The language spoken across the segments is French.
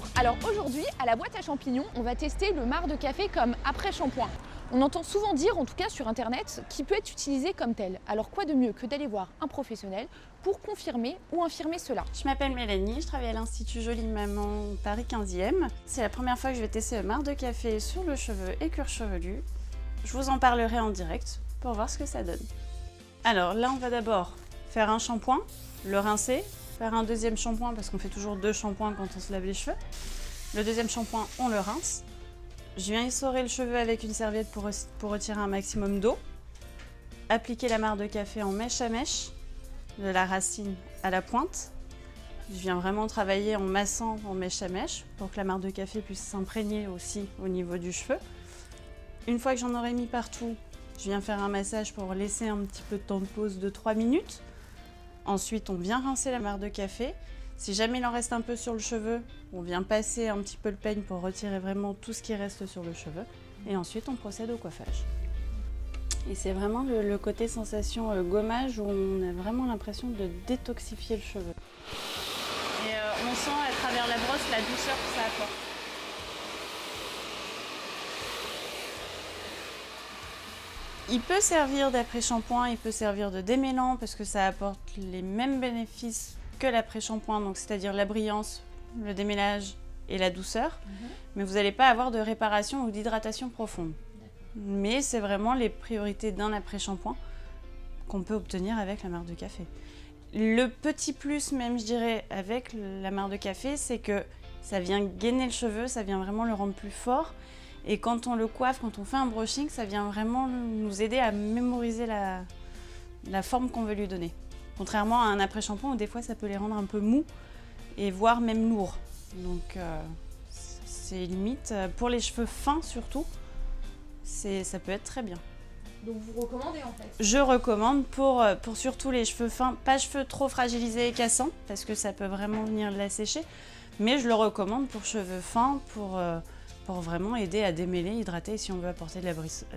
Bonjour, alors aujourd'hui à la boîte à champignons on va tester le marc de café comme après-shampoing. On entend souvent dire, en tout cas sur internet, qu'il peut être utilisé comme tel. Alors quoi de mieux que d'aller voir un professionnel pour confirmer ou infirmer cela? Je m'appelle Mélanie, je travaille à l'Institut Jolie Maman Paris 15e. C'est la première fois que je vais tester le marc de café sur le cheveu et cuir chevelu. Je vous en parlerai en direct pour voir ce que ça donne. Alors là on va d'abord faire un shampoing, le rincer, faire un deuxième shampoing parce qu'on fait toujours 2 shampoings quand on se lave les cheveux. Le deuxième shampoing on le rince. Je viens essorer le cheveu avec une serviette pour retirer un maximum d'eau. Appliquer la marc de café en mèche à mèche, de la racine à la pointe. Je viens vraiment travailler en massant en mèche à mèche pour que la marc de café puisse s'imprégner aussi au niveau du cheveu. Une fois que j'en aurai mis partout, je viens faire un massage pour laisser un petit peu de temps de pause de 3 minutes. Ensuite, on vient rincer la marc de café. Si jamais il en reste un peu sur le cheveu, on vient passer un petit peu le peigne pour retirer vraiment tout ce qui reste sur le cheveu. Et ensuite, on procède au coiffage. Et c'est vraiment le côté sensation gommage où on a vraiment l'impression de détoxifier le cheveu. Et on sent à travers la brosse la douceur que ça apporte. Il peut servir d'après-shampoing, il peut servir de démêlant parce que ça apporte les mêmes bénéfices que l'après-shampoing, donc c'est-à-dire la brillance, le démêlage et la douceur. Mais vous n'allez pas avoir de réparation ou d'hydratation profonde. Mais c'est vraiment les priorités d'un après-shampoing qu'on peut obtenir avec la marc de café. Le petit plus même, je dirais, avec la marc de café, c'est que ça vient gainer le cheveu, ça vient vraiment le rendre plus fort. Et quand on le coiffe, quand on fait un brushing, ça vient vraiment nous aider à mémoriser la forme qu'on veut lui donner. Contrairement à un après-shampoing où des fois ça peut les rendre un peu mous et voire même lourds. Donc c'est limite, pour les cheveux fins surtout, ça peut être très bien. Donc vous recommandez en fait? Je recommande pour surtout les cheveux fins, pas cheveux trop fragilisés et cassants, parce que ça peut vraiment venir l'assécher, mais je le recommande pour cheveux fins, pour vraiment aider à démêler, hydrater, et si on veut apporter de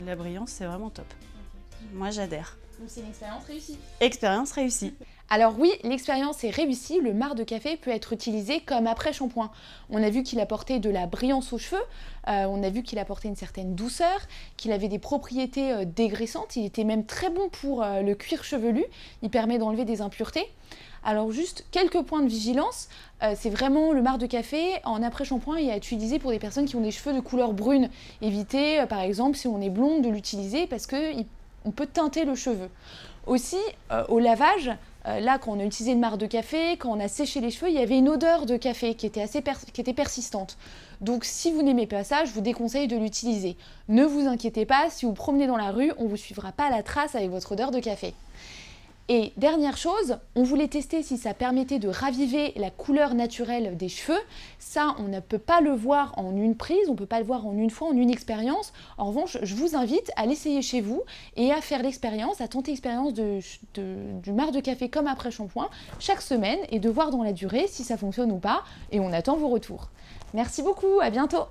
la brillance, c'est vraiment top. Okay. Moi j'adhère. Donc c'est une expérience réussie? Expérience réussie. Alors oui, l'expérience est réussie, le marc de café peut être utilisé comme après-shampoing. On a vu qu'il apportait de la brillance aux cheveux, on a vu qu'il apportait une certaine douceur, qu'il avait des propriétés dégraissantes, il était même très bon pour le cuir chevelu, il permet d'enlever des impuretés. Alors juste quelques points de vigilance, c'est vraiment le marc de café en après-shampoing et à utiliser pour des personnes qui ont des cheveux de couleur brune. Évitez par exemple si on est blonde de l'utiliser parce qu'on peut teinter le cheveu. Aussi au lavage, là quand on a utilisé le marc de café, quand on a séché les cheveux, il y avait une odeur de café qui était persistante. Donc si vous n'aimez pas ça, je vous déconseille de l'utiliser. Ne vous inquiétez pas, si vous promenez dans la rue, on ne vous suivra pas à la trace avec votre odeur de café. Et dernière chose, on voulait tester si ça permettait de raviver la couleur naturelle des cheveux. Ça, on ne peut pas le voir en une prise, on ne peut pas le voir en une fois, en une expérience. En revanche, je vous invite à l'essayer chez vous et à faire l'expérience, à tenter l'expérience du marc de café comme après-shampoing chaque semaine et de voir dans la durée si ça fonctionne ou pas. Et on attend vos retours. Merci beaucoup, à bientôt!